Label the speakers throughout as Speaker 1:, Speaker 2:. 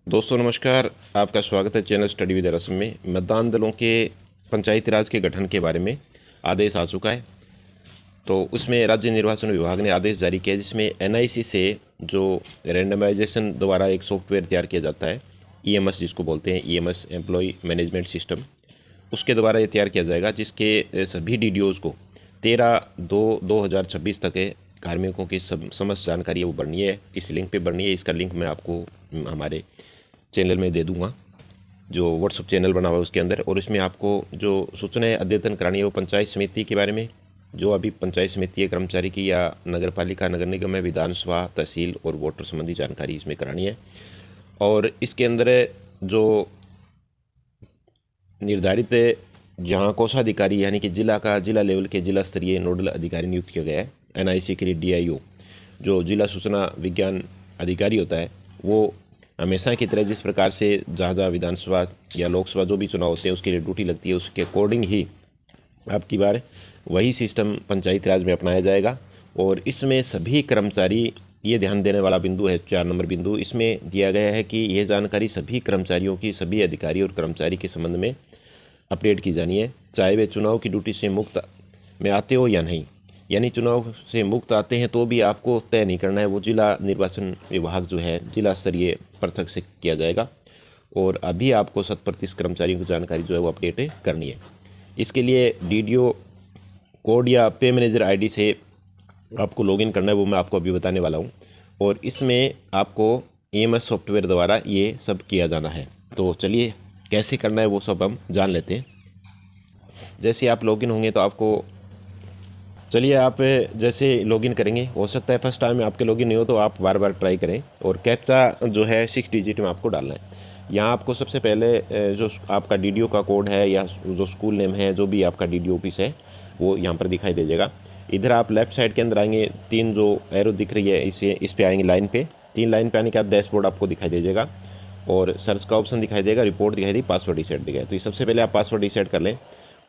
Speaker 1: दोस्तों नमस्कार। आपका स्वागत है चैनल स्टडी विद रसम में। मतदान दलों के पंचायती राज के गठन के बारे में आदेश आ चुका है। तो उसमें राज्य निर्वाचन विभाग ने आदेश जारी किया जिसमें एनआईसी से जो रैंडमाइजेशन द्वारा एक सॉफ्टवेयर तैयार किया जाता है, ईएमएस जिसको बोलते हैं, ईएमएस एम्प्लॉय मैनेजमेंट सिस्टम, उसके द्वारा ये तैयार किया जाएगा जिसके सभी डीडीओज़ को 13/2/2026 तक कार्मिकों की समस्त जानकारी है वो भरनी है। इस लिंक पे भरनी है। इसका लिंक मैं आपको हमारे चैनल में दे दूंगा, जो व्हाट्सअप चैनल बना हुआ है उसके अंदर। और इसमें आपको जो सूचनाएं अद्यतन करानी है वो पंचायत समिति के बारे में, जो अभी पंचायत समिति है कर्मचारी की, या नगर पालिका, नगर निगम में, विधानसभा, तहसील और वोटर संबंधी जानकारी इसमें करानी है। और इसके अंदर जो निर्धारित जहाँ कोषाधिकारी यानी कि जिला लेवल के जिला स्तरीय नोडल अधिकारी नियुक्त किया गया है एनआईसी के लिए, डीआईओ जो जिला सूचना विज्ञान अधिकारी होता है, वो हमेशा की तरह जिस प्रकार से जहाँ जहाँ विधानसभा या लोकसभा जो भी चुनाव होते हैं उसके लिए ड्यूटी लगती है, उसके अकॉर्डिंग ही अब की बार वही सिस्टम पंचायती राज में अपनाया जाएगा। और इसमें सभी कर्मचारी, ये ध्यान देने वाला बिंदु है 4 नंबर बिंदु, इसमें दिया गया है कि ये जानकारी सभी कर्मचारियों की, सभी अधिकारी और कर्मचारी के संबंध में अपडेट की जानी है, चाहे वे चुनाव की ड्यूटी से मुक्त में आते हो या नहीं। यानी चुनाव से मुक्त आते हैं तो भी आपको तय नहीं करना है, वो जिला निर्वाचन विभाग जो है जिला स्तरीय पृथक से किया जाएगा। और अभी आपको 100% कर्मचारियों की जानकारी जो है वो अपडेट करनी है। इसके लिए डीडीओ कोड या पे मैनेजर आईडी से आपको लॉगिन करना है, वो मैं आपको अभी बताने वाला हूँ। और इसमें आपको ईएमएस सॉफ्टवेयर द्वारा ये सब किया जाना है। तो चलिए कैसे करना है वो सब हम जान लेते हैं। जैसे आप लॉगिन होंगे तो आपको, चलिए आप जैसे लॉगिन करेंगे, हो सकता है फर्स्ट टाइम में आपके लॉगिन नहीं हो तो आप बार बार ट्राई करें। और कैप्चा जो है 6 डिजिट में आपको डालना है। यहाँ आपको सबसे पहले जो आपका डीडीओ का कोड है या जो स्कूल नेम है, जो भी आपका डीडीओ ऑफिस है, वो यहाँ पर दिखाई दे जाएगा। इधर आप लेफ्ट साइड के अंदर आएंगे, 3 जो एरो दिख रही है इस पे आएंगे लाइन पे। 3 लाइन पे आने के बाद डैशबोर्ड आपको दिखाई दे जाएगा और सर्च का ऑप्शन दिखाई देगा, रिपोर्ट दिखाई दी, पासवर्ड रीसेट दिखाई। तो सबसे पहले आप पासवर्ड रीसेट कर लें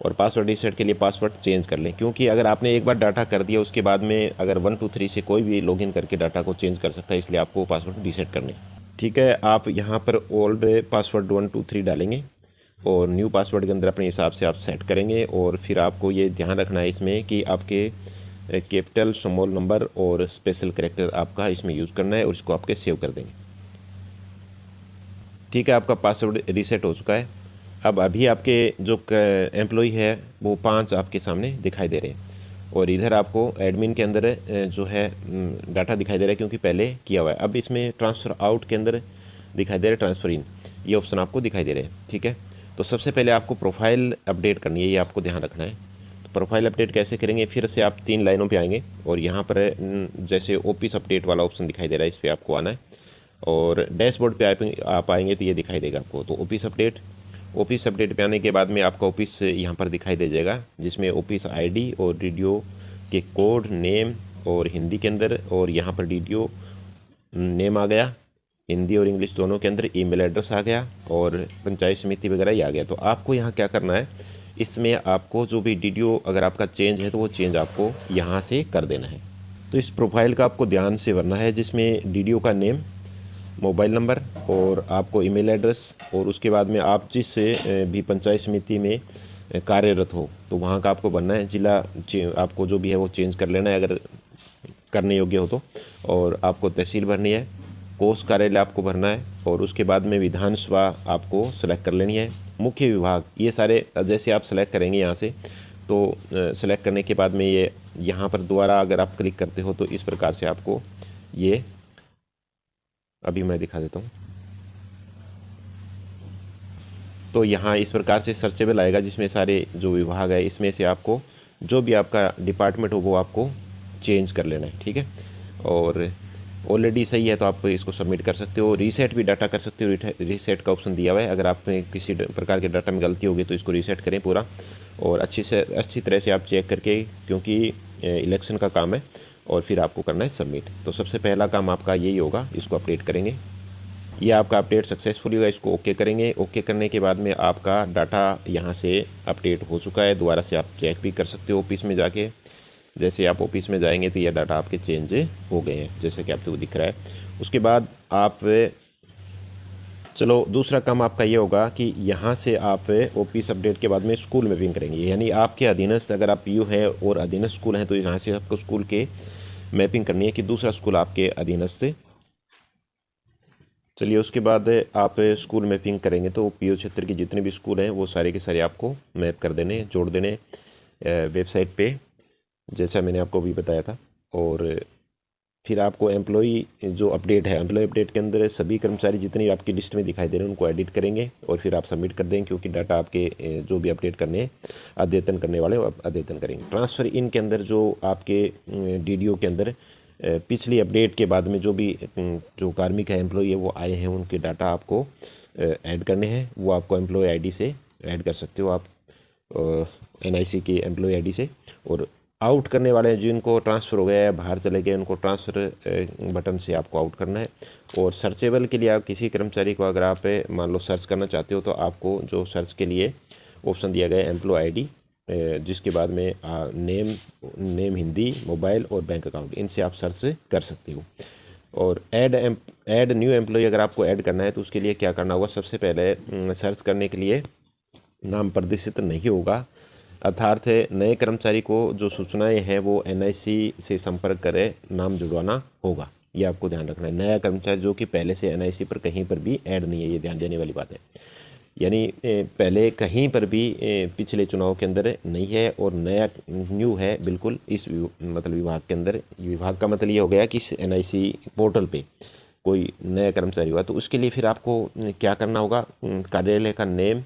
Speaker 1: और पासवर्ड रीसेट के लिए पासवर्ड चेंज कर लें, क्योंकि अगर आपने एक बार डाटा कर दिया उसके बाद में अगर 1 2 3 से कोई भी लॉगिन करके डाटा को चेंज कर सकता है, इसलिए आपको पासवर्ड रीसेट करने। ठीक है, आप यहाँ पर ओल्ड पासवर्ड 1 2 3 डालेंगे और न्यू पासवर्ड के अंदर अपने हिसाब से आप सेट करेंगे। और फिर आपको ये ध्यान रखना है इसमें कि आपके कैपिटल, स्मॉल नंबर और स्पेशल कैरेक्टर आपका इसमें यूज़ करना है और इसको आपके सेव कर देंगे। ठीक है, आपका पासवर्ड रीसेट हो चुका है। अब अभी आपके जो एम्प्लॉय है वो 5 आपके सामने दिखाई दे रहे हैं। और इधर आपको एडमिन के अंदर जो है डाटा दिखाई दे रहा है, क्योंकि पहले किया हुआ है। अब इसमें ट्रांसफ़र आउट के अंदर दिखाई दे रहा है ट्रांसफ़र इन, ये ऑप्शन आपको दिखाई दे रहे हैं। ठीक है, तो सबसे पहले आपको प्रोफाइल अपडेट करनी है, ये आपको ध्यान रखना है। तो प्रोफाइल अपडेट कैसे करेंगे, फिर से आप 3 लाइनों पे आएंगे और यहाँ पर जैसे ऑफिस अपडेट वाला ऑप्शन दिखाई दे रहा है, इस पर आपको आना है। और डैशबोर्ड पे आप आएंगे तो ये दिखाई देगा आपको। तो ऑफिस अपडेट पे आने के बाद में आपका ऑफिस यहाँ पर दिखाई दे जाएगा, जिसमें ऑफिस आईडी और डीडीओ के कोड, नेम और हिंदी के अंदर, और यहाँ पर डीडीओ नेम आ गया हिंदी और इंग्लिश दोनों के अंदर, ईमेल एड्रेस आ गया और पंचायत समिति वगैरह ही आ गया। तो आपको यहाँ क्या करना है, इसमें आपको जो भी डीडीओ अगर आपका चेंज है तो वो चेंज आपको यहाँ से कर देना है। तो इस प्रोफाइल का आपको ध्यान से भरना है, जिसमें डीडीओ का नेम, मोबाइल नंबर और आपको ईमेल एड्रेस, और उसके बाद में आप जिस भी पंचायत समिति में कार्यरत हो तो वहाँ का आपको भरना है। जिला आपको जो भी है वो चेंज कर लेना है अगर करने योग्य हो तो। और आपको तहसील भरनी है, कोष कार्यालय आपको भरना है, और उसके बाद में विधानसभा आपको सेलेक्ट कर लेनी है। मुख्य विभाग, ये सारे जैसे आप सेलेक्ट करेंगे यहाँ से, तो सेलेक्ट करने के बाद में ये यहाँ पर दोबारा अगर आप क्लिक करते हो तो इस प्रकार से आपको ये, अभी मैं दिखा देता हूँ, तो यहाँ इस प्रकार से सर्चेबल आएगा, जिसमें सारे जो विभाग है इसमें से आपको जो भी आपका डिपार्टमेंट हो वो आपको चेंज कर लेना है। ठीक है, और ऑलरेडी सही है तो आप इसको सबमिट कर सकते हो। रीसेट भी डाटा कर सकते हो, रीसेट का ऑप्शन दिया हुआ है। अगर आप में किसी प्रकार के डाटा में गलती होगी तो इसको रीसेट करें पूरा, और अच्छी तरह से आप चेक करके, क्योंकि इलेक्शन का काम है, और फिर आपको करना है सबमिट। तो सबसे पहला काम आपका यही होगा, इसको अपडेट करेंगे। ये आपका अपडेट सक्सेसफुली हुआ, इसको ओके करेंगे। ओके करने के बाद में आपका डाटा यहाँ से अपडेट हो चुका है। दोबारा से आप चेक भी कर सकते हो ऑफिस में जाके। जैसे आप ऑफिस में जाएंगे तो ये डाटा आपके चेंज हो गए हैं, जैसे कि आपको दिख रहा है। उसके बाद आप चलो, दूसरा काम आपका ये होगा कि यहाँ से आप ऑफिस अपडेट के बाद में स्कूल मैपिंग करेंगे, यानी आपके अधीनस्थ अगर आप पीयू है और अधीनस्थ स्कूल हैं तो यहाँ से आपको स्कूल के मैपिंग करनी है कि दूसरा स्कूल आपके अधीनस्थ। चलिए, उसके बाद आप स्कूल मैपिंग करेंगे तो पीयू क्षेत्र के जितने भी स्कूल हैं वो सारे के सारे आपको मैप कर देने, जोड़ देने वेबसाइट पे, जैसा मैंने आपको अभी बताया था। और फिर आपको एम्प्लॉई जो अपडेट है, एम्प्लॉय अपडेट के अंदर सभी कर्मचारी जितनी आपकी लिस्ट में दिखाई दे रहे हैं उनको एडिट करेंगे और फिर आप सबमिट कर देंगे, क्योंकि डाटा आपके जो भी अपडेट करने हैं अद्यतन करने वाले वो अद्यतन करेंगे। ट्रांसफ़र इन के अंदर जो आपके डीडीओ के अंदर पिछली अपडेट के बाद में जो भी जो कार्मिक है, एम्प्लॉई है वो आए हैं, उनके डाटा आपको ऐड करने हैं। वो आपको एम्प्लॉय आईडी से ऐड कर सकते हो आप, एनआईसी की एम्प्लॉय आईडी से। और आउट करने वाले हैं जिनको ट्रांसफ़र हो गया है, बाहर चले गए, उनको ट्रांसफ़र बटन से आपको आउट करना है। और सर्चेबल के लिए आप किसी कर्मचारी को अगर आप मान लो सर्च करना चाहते हो तो आपको जो सर्च के लिए ऑप्शन दिया गया है एम्प्लॉय आईडी, जिसके बाद में नेम हिंदी, मोबाइल और बैंक अकाउंट, इनसे आप सर्च कर सकते हो। और ऐड न्यू एम्प्लॉय अगर आपको ऐड करना है तो उसके लिए क्या करना होगा, सबसे पहले सर्च करने के लिए नाम प्रदर्शित नहीं होगा, अर्थात नए कर्मचारी को जो सूचनाएं हैं वो एनआईसी से संपर्क करें, नाम जुड़वाना होगा। ये आपको ध्यान रखना है। नया कर्मचारी जो कि पहले से एनआईसी पर कहीं पर भी ऐड नहीं है, ये ध्यान देने वाली बात है। यानी पहले कहीं पर भी पिछले चुनाव के अंदर नहीं है और नया न्यू है बिल्कुल इस मतलब विभाग के अंदर। विभाग का मतलब ये हो गया कि इस एनआईसी पोर्टल पे कोई नया कर्मचारी हुआ तो उसके लिए फिर आपको क्या करना होगा, कार्यालय का नेम,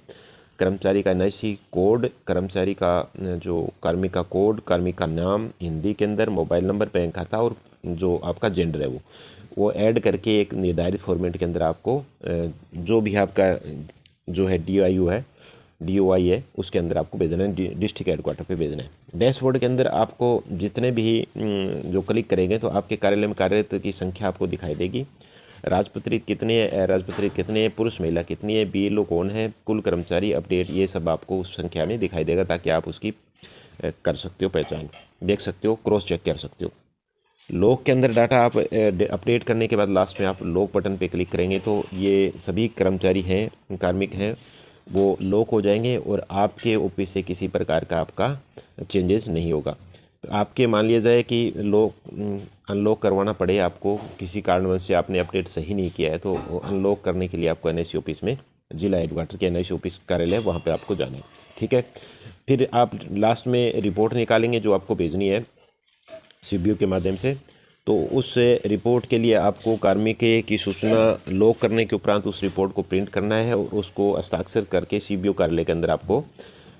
Speaker 1: कर्मचारी का एनआईसी कोड, कर्मचारी का जो कार्मिक का कोड, कार्मिक का नाम हिंदी के अंदर, मोबाइल नंबर, बैंक खाता और जो आपका जेंडर है वो ऐड करके एक निर्धारित फॉर्मेट के अंदर आपको जो भी आपका जो है DOI है उसके अंदर आपको भेजना है, डिस्ट्रिक्ट हेडक्वार्टर पे भेजना है। डैशबोर्ड के अंदर आपको जितने भी जो क्लिक करेंगे तो आपके कार्यालय में कार्यरत की संख्या आपको दिखाई देगी। राजपत्रित कितने है, अराजपत्रित कितने हैं, पुरुष महिला कितनी है, BLO कौन है, कुल कर्मचारी अपडेट, ये सब आपको उस संख्या में दिखाई देगा ताकि आप उसकी कर सकते हो पहचान, देख सकते हो, क्रॉस चेक कर सकते हो। लॉग के अंदर डाटा आप अपडेट करने के बाद लास्ट में आप लॉग बटन पे क्लिक करेंगे तो ये सभी कर्मचारी हैं, कार्मिक हैं, वो लॉक हो जाएंगे और आपके ऑफिस से किसी प्रकार का आपका चेंजेस नहीं होगा। आपके मान लिया जाए कि अनलॉक करवाना पड़े आपको, किसी कारणवश से आपने अपडेट सही नहीं किया है तो अनलॉक करने के लिए आपको एनआईसी ऑफिस में, जिला हेडक्वार्टर के एनआईसी ऑफिस कार्यालय वहाँ पे आपको जाना है। ठीक है, फिर आप लास्ट में रिपोर्ट निकालेंगे जो आपको भेजनी है CBO के माध्यम से। तो उस रिपोर्ट के लिए आपको कार्मिक की सूचना लॉक करने के उपरांत उस रिपोर्ट को प्रिंट करना है और उसको हस्ताक्षर करके CBO कार्यालय के अंदर आपको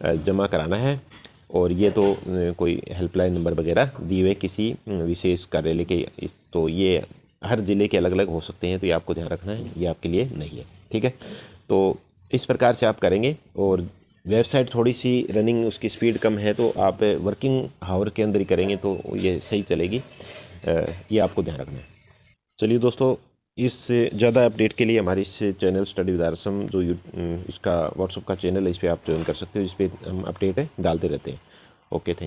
Speaker 1: जमा कराना है। और ये तो कोई हेल्पलाइन नंबर वगैरह दिए हुए किसी विशेष कार्यालय के, तो ये हर ज़िले के अलग अलग हो सकते हैं, तो ये आपको ध्यान रखना है, ये आपके लिए नहीं है। ठीक है, तो इस प्रकार से आप करेंगे। और वेबसाइट थोड़ी सी रनिंग उसकी स्पीड कम है तो आप वर्किंग आवर के अंदर ही करेंगे तो ये सही चलेगी, ये आपको ध्यान रखना है। चलिए दोस्तों, इससे ज़्यादा अपडेट के लिए हमारे इस चैनल स्टडी विद आरसम जो इसका व्हाट्सअप का चैनल है, इस पर आप ज्वाइन कर सकते हो, इस पर हम अपडेट डालते रहते हैं। Okay, thank you.